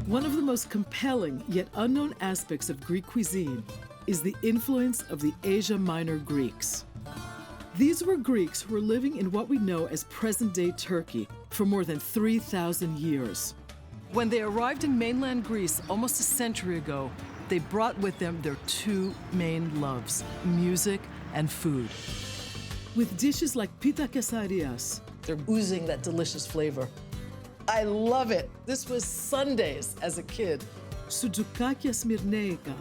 One of the most compelling yet unknown aspects of Greek cuisine is the influence of the Asia Minor Greeks. These were Greeks who were living in what we know as present-day Turkey for more than 3,000 years. When they arrived in mainland Greece almost a century ago, they brought with them their two main loves, music and food. With dishes like pita quesadillas, they're oozing that delicious flavor. I love it. This was Sundays as a kid. Suaka smirneica.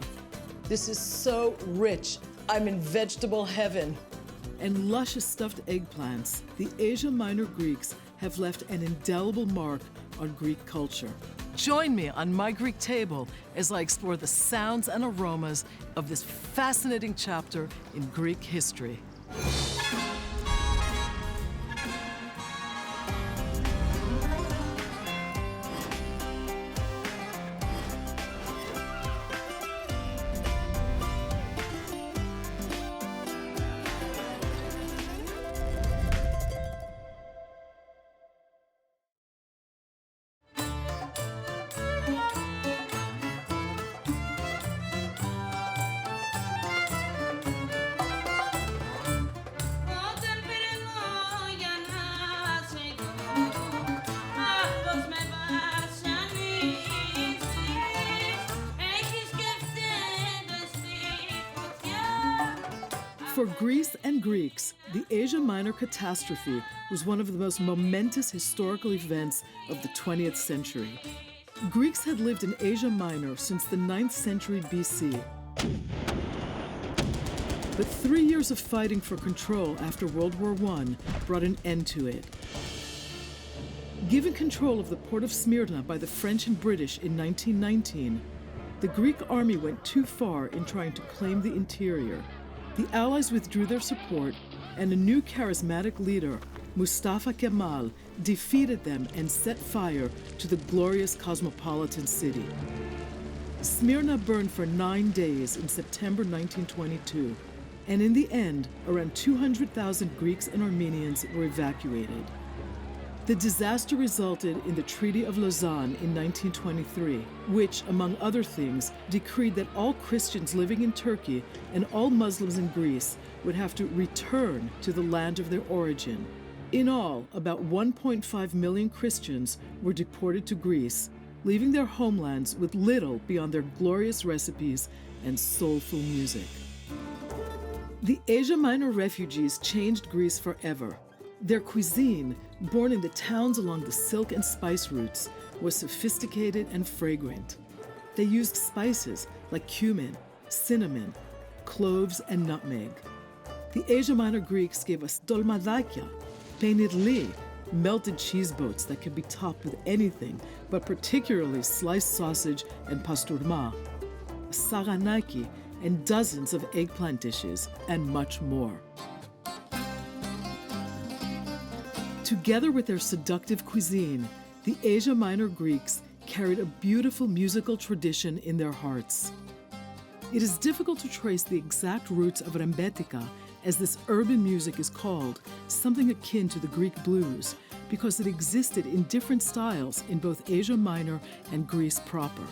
This is so rich. I'm in vegetable heaven. And luscious stuffed eggplants, the Asia Minor Greeks have left an indelible mark on Greek culture. Join me on My Greek Table as I explore the sounds and aromas of this fascinating chapter in Greek history. For Greece and Greeks, the Asia Minor catastrophe was one of the most momentous historical events of the 20th century. Greeks had lived in Asia Minor since the 9th century BC. But 3 years of fighting for control after World War I brought an end to it. Given control of the port of Smyrna by the French and British in 1919, the Greek army went too far in trying to claim the interior. The Allies withdrew their support, and a new charismatic leader, Mustafa Kemal, defeated them and set fire to the glorious cosmopolitan city. Smyrna burned for 9 days in September 1922, and in the end, around 200,000 Greeks and Armenians were evacuated. The disaster resulted in the Treaty of Lausanne in 1923, which, among other things, decreed that all Christians living in Turkey and all Muslims in Greece would have to return to the land of their origin. In all, about 1.5 million Christians were deported to Greece, leaving their homelands with little beyond their glorious recipes and soulful music. The Asia Minor refugees changed Greece forever. Their cuisine, born in the towns along the silk and spice routes, was sophisticated and fragrant. They used spices like cumin, cinnamon, cloves, and nutmeg. The Asia Minor Greeks gave us dolmadakia, peynirli, melted cheese boats that could be topped with anything, but particularly sliced sausage and pasturma, saganaki, and dozens of eggplant dishes, and much more. Together with their seductive cuisine, the Asia Minor Greeks carried a beautiful musical tradition in their hearts. It is difficult to trace the exact roots of rembetika, as this urban music is called, something akin to the Greek blues, because it existed in different styles in both Asia Minor and Greece proper.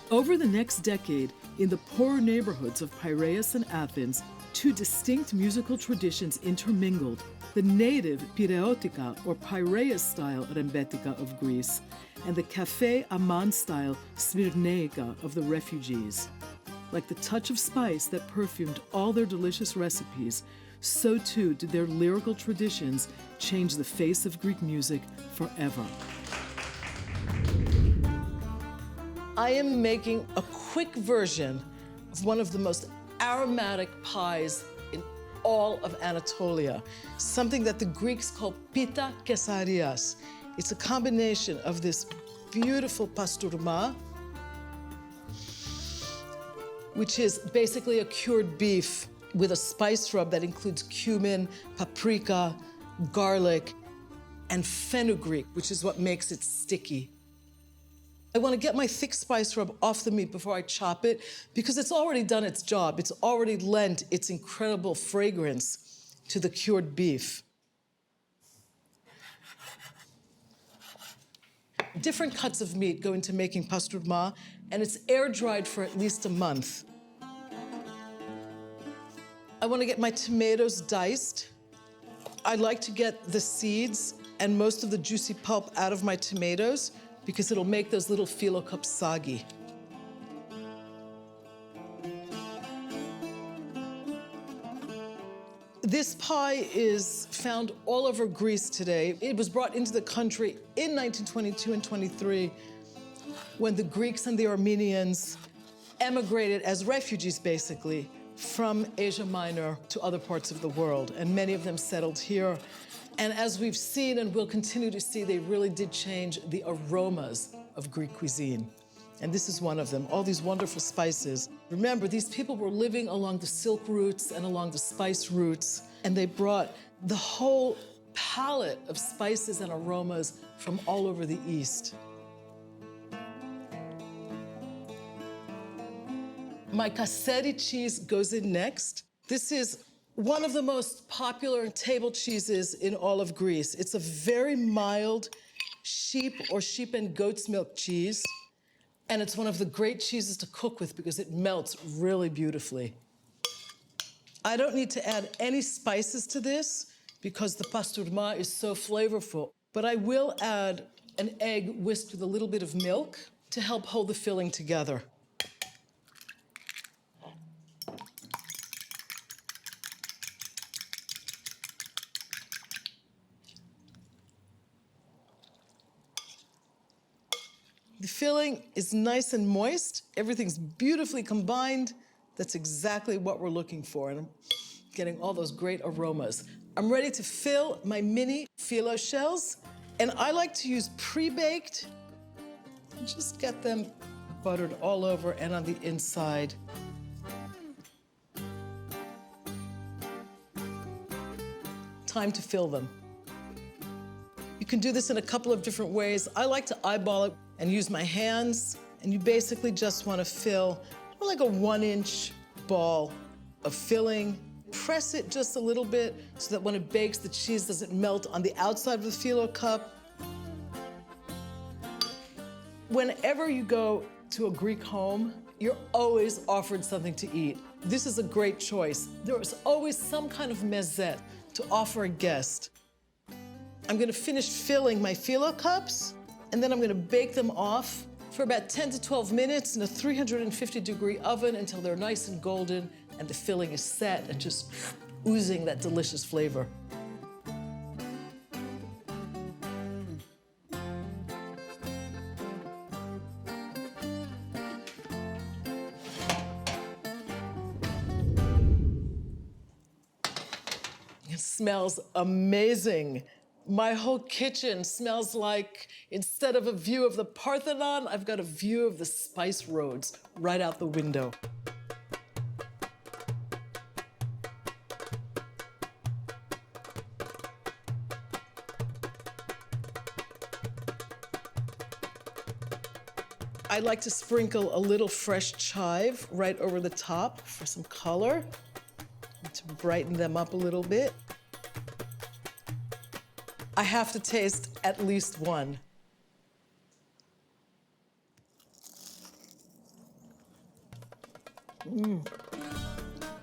Over the next decade, in the poorer neighborhoods of Piraeus and Athens, two distinct musical traditions intermingled: the native Pireotica or Piraeus style rembetika of Greece, and the Café Aman style Smyrneica of the refugees. Like the touch of spice that perfumed all their delicious recipes, so too did their lyrical traditions change the face of Greek music forever. I am making a quick version of one of the most aromatic pies in all of Anatolia, something that the Greeks call pita quesadillas. It's a combination of this beautiful pasturma, which is basically a cured beef with a spice rub that includes cumin, paprika, garlic, and fenugreek, which is what makes it sticky. I want to get my thick spice rub off the meat before I chop it because it's already done its job. It's already lent its incredible fragrance to the cured beef. Different cuts of meat go into making pastırma, and it's air-dried for at least a month. I want to get my tomatoes diced. I like to get the seeds and most of the juicy pulp out of my tomatoes because it'll make those little filo cups soggy. This pie is found all over Greece today. It was brought into the country in 1922 and 23 when the Greeks and the Armenians emigrated as refugees, basically, from Asia Minor to other parts of the world, and many of them settled here. And as we've seen and will continue to see, they really did change the aromas of Greek cuisine. And this is one of them, all these wonderful spices. Remember, these people were living along the silk routes and along the spice routes, and they brought the whole palette of spices and aromas from all over the East. My caseri cheese goes in next. This is one of the most popular table cheeses in all of Greece. It's a very mild sheep or sheep and goat's milk cheese. And it's one of the great cheeses to cook with because it melts really beautifully. I don't need to add any spices to this because the pastırma is so flavorful. But I will add an egg whisked with a little bit of milk to help hold the filling together. The filling is nice and moist. Everything's beautifully combined. That's exactly what we're looking for. And I'm getting all those great aromas. I'm ready to fill my mini phyllo shells. And I like to use pre-baked. Just get them buttered all over and on the inside. Time to fill them. You can do this in a couple of different ways. I like to eyeball it and use my hands, and you basically just want to fill like a 1-inch ball of filling. Press it just a little bit so that when it bakes, the cheese doesn't melt on the outside of the phyllo cup. Whenever you go to a Greek home, you're always offered something to eat. This is a great choice. There is always some kind of mezet to offer a guest. I'm gonna finish filling my phyllo cups, and then I'm gonna bake them off for about 10 to 12 minutes in a 350-degree oven until they're nice and golden and the filling is set and just oozing that delicious flavor. It smells amazing. My whole kitchen smells like, instead of a view of the Parthenon, I've got a view of the spice roads right out the window. I like to sprinkle a little fresh chive right over the top for some color, to brighten them up a little bit. I have to taste at least one.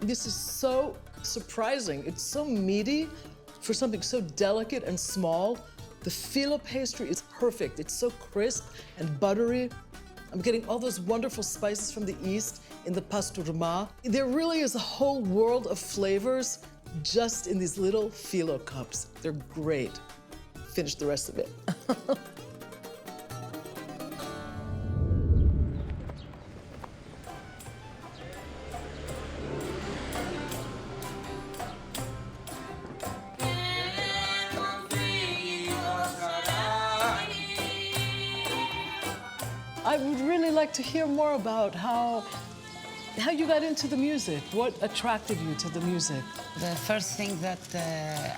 This is so surprising. It's so meaty for something so delicate and small. The phyllo pastry is perfect. It's so crisp and buttery. I'm getting all those wonderful spices from the East in the pastırma. There really is a whole world of flavors just in these little phyllo cups. They're great. Finish the rest of it. I would really like to hear more about how you got into the music. What attracted you to the music? The first thing that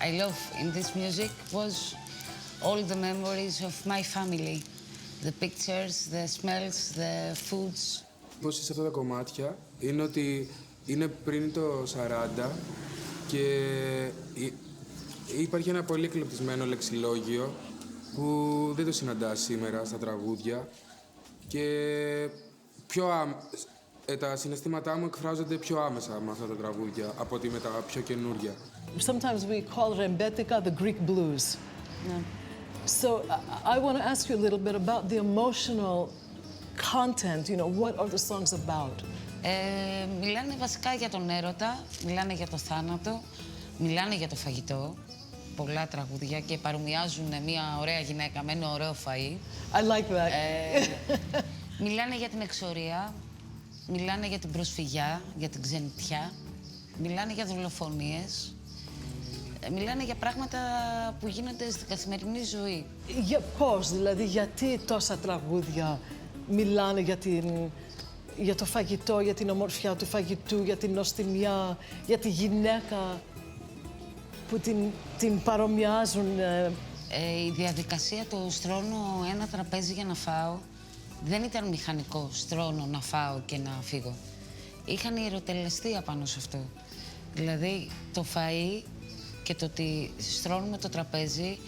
I love in this music was all the memories of my family. The pictures, the smells, the foods. Πώς σε αυτά τα κομμάτια είναι ότι είναι πριν το 40 και υπάρχει ένα πολύ εκλεπτισμένο λεξιλόγιο που δεν το συναντάς σήμερα στα τραγούδια και τα συναισθήματά μου εκφράζονται πιο άμεσα με αυτά τα τραγούδια από ότι με τα πιο καινούρια. Sometimes we call rembetika the Greek blues. Ναι. So I want to ask you a little bit about the emotional content. You know, what are the songs about? Μιλάνε βασικά για τον έρωτα, μιλάνε για το θάνατο, μιλάνε για το φαγητό. Πολλά τραγούδια και παρομοιάζουν μια ωραία γυναίκα με ένα ωραίο φαΐ. I like that. Μιλάνε για την εξορία, μιλάνε για την προσφυγιά, για την ξενιτιά, μιλάνε για δολοφονίες, μιλάνε για πράγματα που γίνονται στην καθημερινή ζωή. Πώς, δηλαδή, γιατί τόσα τραγούδια μιλάνε για το φαγητό, για την ομορφιά του φαγητού, για την νοστιμιά, για τη γυναίκα που την παρομοιάζουν. Η διαδικασία του στρώνω ένα τραπέζι για να φάω δεν ήταν μηχανικό, στρώνω να φάω και να φύγω. Είχαν ιεροτελεστία πάνω σε αυτό. Δηλαδή, το φαΐ και το ότι στρώνουμε το τραπέζι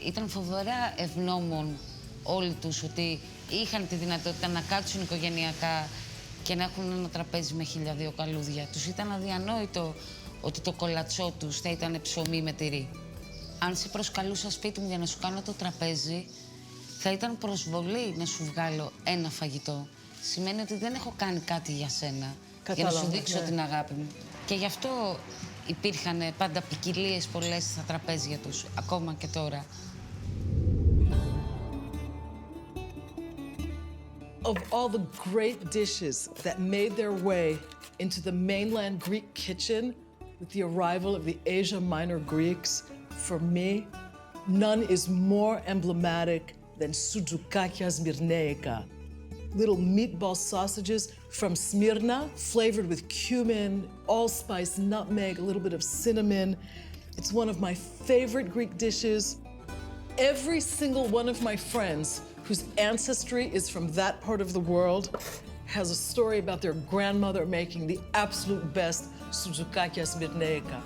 ήταν φοβερά ευγνώμων όλοι τους ότι είχαν τη δυνατότητα να κάτσουν οικογενειακά και να έχουν ένα τραπέζι με 1002 καλούδια. Τους ήταν αδιανόητο ότι το κολατσό τους θα ήταν ψωμί με τυρί. Αν σε προσκαλούσα σπίτι μου για να σου κάνω το τραπέζι, θα ήταν προσβολή να σου βγάλω ένα φαγητό. Σημαίνει ότι δεν έχω κάνει κάτι για σένα, για να σου δείξω την αγάπη μου. Και γι' αυτό υπήρχαν πάντα ποικιλίες πολλές στα τραπέζια τους, ακόμα και τώρα. Of all the great dishes that made their way into the mainland Greek kitchen with the arrival of the Asia Minor Greeks, for me, none is more emblematic than Suaka Smirneica. Little meatball sausages from Smyrna, flavored with cumin, allspice, nutmeg, a little bit of cinnamon. It's one of my favorite Greek dishes. Every single one of my friends whose ancestry is from that part of the world has a story about their grandmother making the absolute best Suaka Smirneica.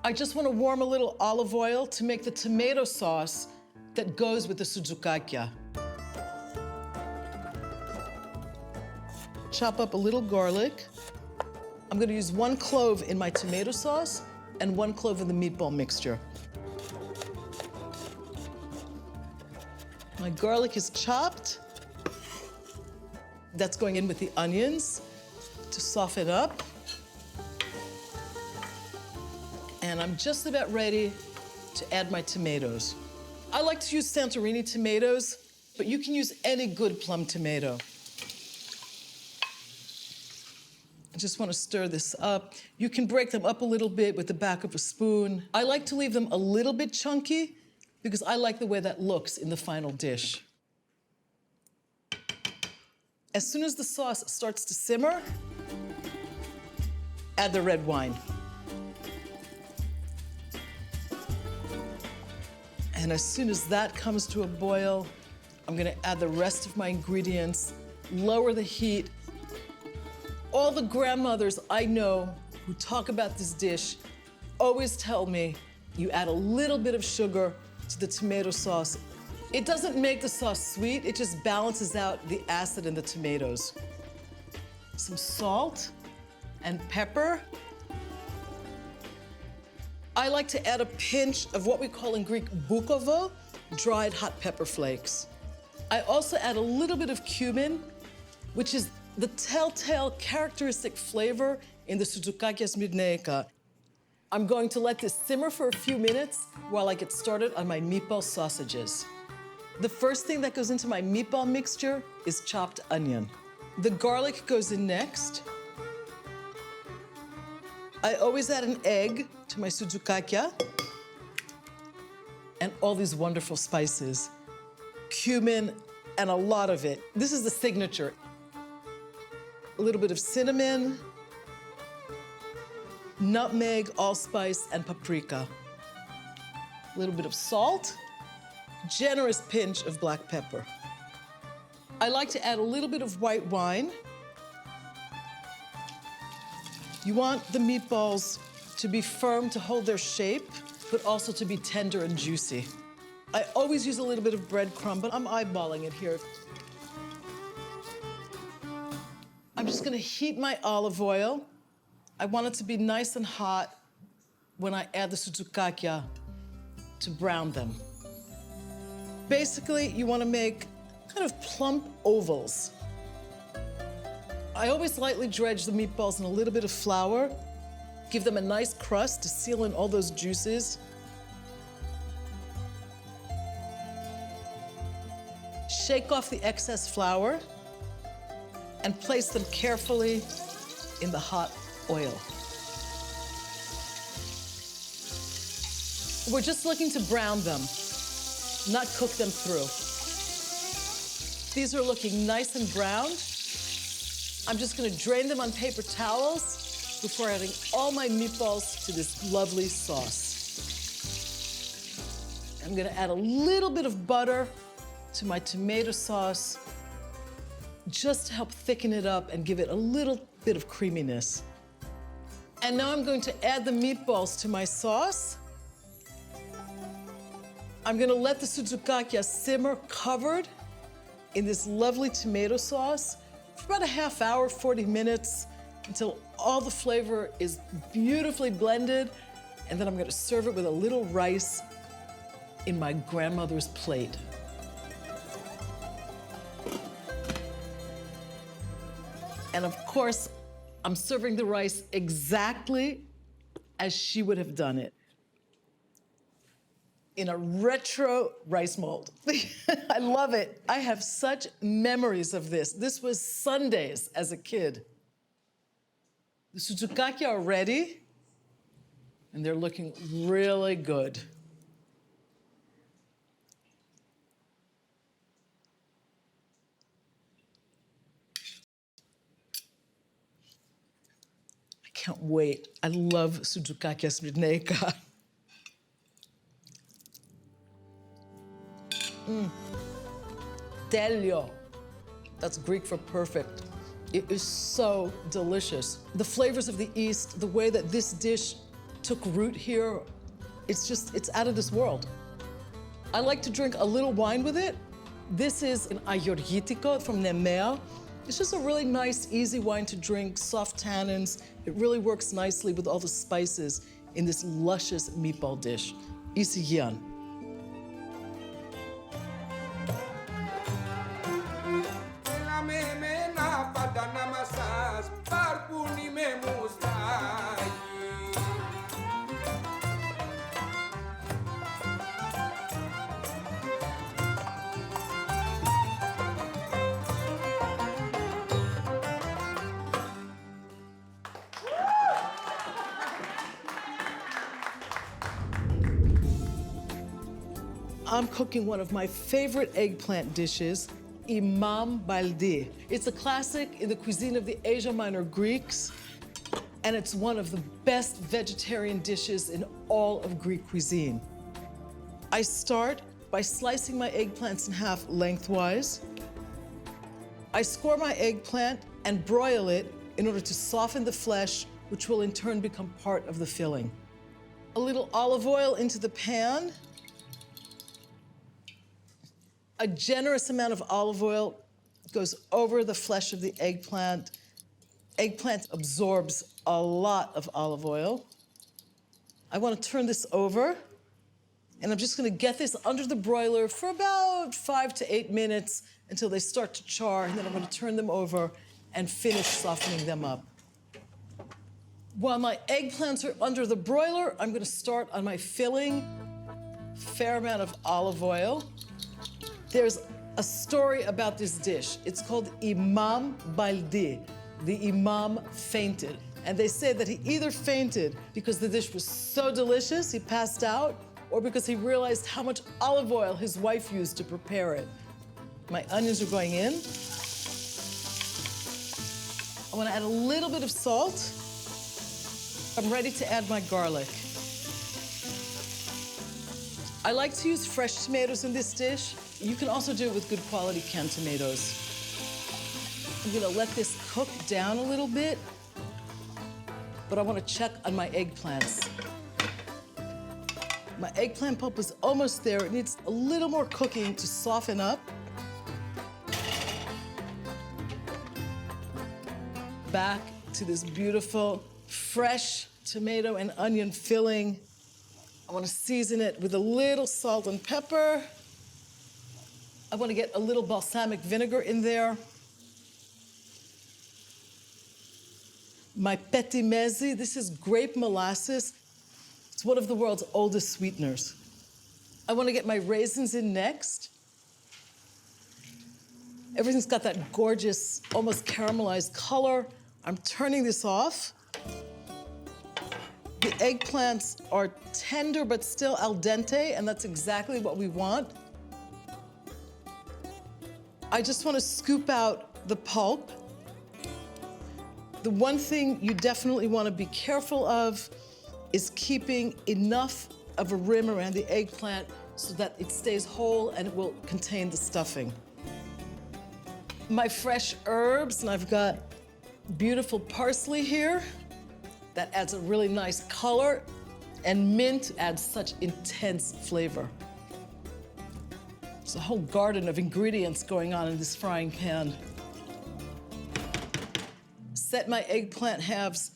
I just want to warm a little olive oil to make the tomato sauce that goes with the Suaka. Chop up a little garlic. I'm going to use 1 clove in my tomato sauce and 1 clove in the meatball mixture. My garlic is chopped. That's going in with the onions to soften up. And I'm just about ready to add my tomatoes. I like to use Santorini tomatoes, but you can use any good plum tomato. I just want to stir this up. You can break them up a little bit with the back of a spoon. I like to leave them a little bit chunky because I like the way that looks in the final dish. As soon as the sauce starts to simmer, add the red wine. And as soon as that comes to a boil, I'm gonna add the rest of my ingredients, lower the heat. All the grandmothers I know who talk about this dish always tell me you add a little bit of sugar to the tomato sauce. It doesn't make the sauce sweet, it just balances out the acid in the tomatoes. Some salt and pepper. I like to add a pinch of what we call in Greek bukovo, dried hot pepper flakes. I also add a little bit of cumin, which is the telltale characteristic flavor in the Suaka Smirneica. I'm going to let this simmer for a few minutes while I get started on my meatball sausages. The first thing that goes into my meatball mixture is chopped onion. The garlic goes in next. I always add an egg to my Suaka and all these wonderful spices. Cumin and a lot of it. This is the signature. A little bit of cinnamon, nutmeg, allspice, and paprika. A little bit of salt, generous pinch of black pepper. I like to add a little bit of white wine. You want the meatballs to be firm to hold their shape, but also to be tender and juicy. I always use a little bit of breadcrumb, but I'm eyeballing it here. I'm just gonna heat my olive oil. I want it to be nice and hot when I add the suzukakia to brown them. Basically, you wanna make kind of plump ovals. I always lightly dredge the meatballs in a little bit of flour, give them a nice crust to seal in all those juices. Shake off the excess flour and place them carefully in the hot oil. We're just looking to brown them, not cook them through. These are looking nice and browned. I'm just gonna drain them on paper towels before adding all my meatballs to this lovely sauce. I'm gonna add a little bit of butter to my tomato sauce, just to help thicken it up and give it a little bit of creaminess. And now I'm going to add the meatballs to my sauce. I'm gonna let the suzukakia simmer covered in this lovely tomato sauce for about a half hour, 40 minutes, until all the flavor is beautifully blended. And then I'm gonna serve it with a little rice in my grandmother's plate. And of course, I'm serving the rice exactly as she would have done it, in a retro rice mold. I love it. I have such memories of this. This was Sundays as a kid. The suzukakia are ready, and they're looking really good. I can't wait. I love suzukakia smirneka. Τέλειο. That's Greek for perfect. It is so delicious. The flavors of the East, the way that this dish took root here, it's out of this world. I like to drink a little wine with it. This is an Agorgitiko from Nemea. It's just a really nice, easy wine to drink, soft tannins. It really works nicely with all the spices in this luscious meatball dish. Isigian. I'm cooking one of my favorite eggplant dishes, Imambouli. It's a classic in the cuisine of the Asia Minor Greeks, and it's one of the best vegetarian dishes in all of Greek cuisine. I start by slicing my eggplants in half lengthwise. I score my eggplant and broil it in order to soften the flesh, which will in turn become part of the filling. A little olive oil into the pan. A generous amount of olive oil goes over the flesh of the eggplant. Eggplant absorbs a lot of olive oil. I want to turn this over, and I'm just going to get this under the broiler for about 5 to 8 minutes until they start to char, and then I'm going to turn them over and finish softening them up. While my eggplants are under the broiler, I'm going to start on my filling. Fair amount of olive oil. There's a story about this dish. It's called Imambouli. The Imam fainted. And they say that he either fainted because the dish was so delicious, he passed out, or because he realized how much olive oil his wife used to prepare it. My onions are going in. I want to add a little bit of salt. I'm ready to add my garlic. I like to use fresh tomatoes in this dish. You can also do it with good quality canned tomatoes. I'm gonna let this cook down a little bit, but I wanna check on my eggplants. My eggplant pulp is almost there. It needs a little more cooking to soften up. Back to this beautiful, fresh tomato and onion filling. I want to season it with a little salt and pepper. I want to get a little balsamic vinegar in there. My petit mezzi, this is grape molasses. It's one of the world's oldest sweeteners. I want to get my raisins in next. Everything's got that gorgeous, almost caramelized color. I'm turning this off. The eggplants are tender but still al dente, and that's exactly what we want. I just want to scoop out the pulp. The one thing you definitely want to be careful of is keeping enough of a rim around the eggplant so that it stays whole and it will contain the stuffing. My fresh herbs, and I've got beautiful parsley here. That adds a really nice color, and mint adds such intense flavor. There's a whole garden of ingredients going on in this frying pan. Set my eggplant halves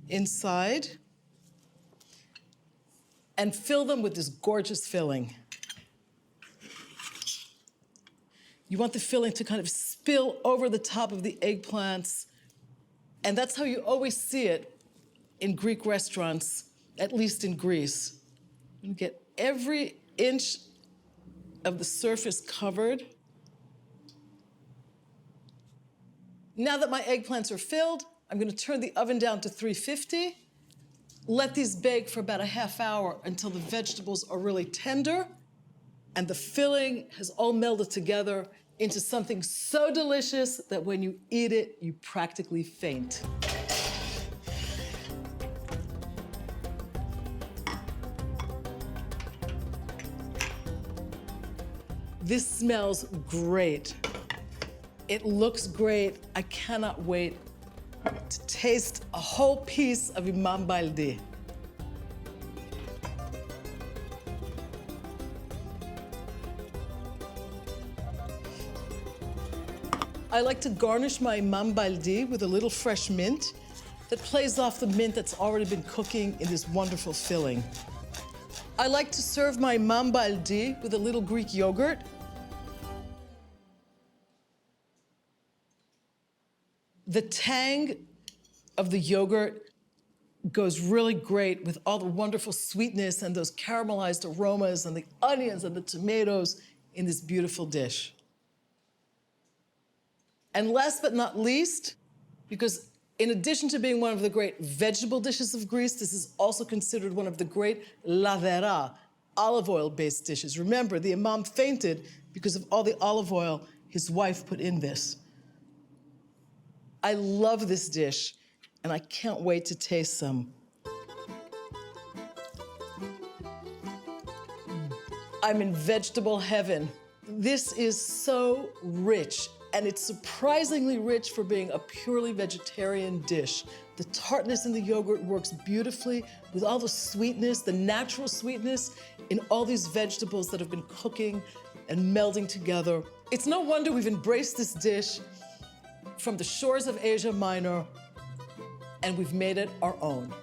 inside and fill them with this gorgeous filling. You want the filling to kind of spill over the top of the eggplants, and that's how you always see it in Greek restaurants, at least in Greece. You get every inch of the surface covered. Now that my eggplants are filled, I'm gonna turn the oven down to 350. Let these bake for about a half hour until the vegetables are really tender and the filling has all melded together into something so delicious that when you eat it, you practically faint. This smells great. It looks great. I cannot wait to taste a whole piece of Imambouli. I like to garnish my Imambouli with a little fresh mint that plays off the mint that's already been cooking in this wonderful filling. I like to serve my Imambouli with a little Greek yogurt. The tang of the yogurt goes really great with all the wonderful sweetness and those caramelized aromas and the onions and the tomatoes in this beautiful dish. And last but not least, because in addition to being one of the great vegetable dishes of Greece, this is also considered one of the great lavera, olive oil-based dishes. Remember, the Imam fainted because of all the olive oil his wife put in this. I love this dish, and I can't wait to taste some. I'm in vegetable heaven. This is so rich, and it's surprisingly rich for being a purely vegetarian dish. The tartness in the yogurt works beautifully with all the sweetness, the natural sweetness in all these vegetables that have been cooking and melding together. It's no wonder we've embraced this dish from the shores of Asia Minor, and we've made it our own.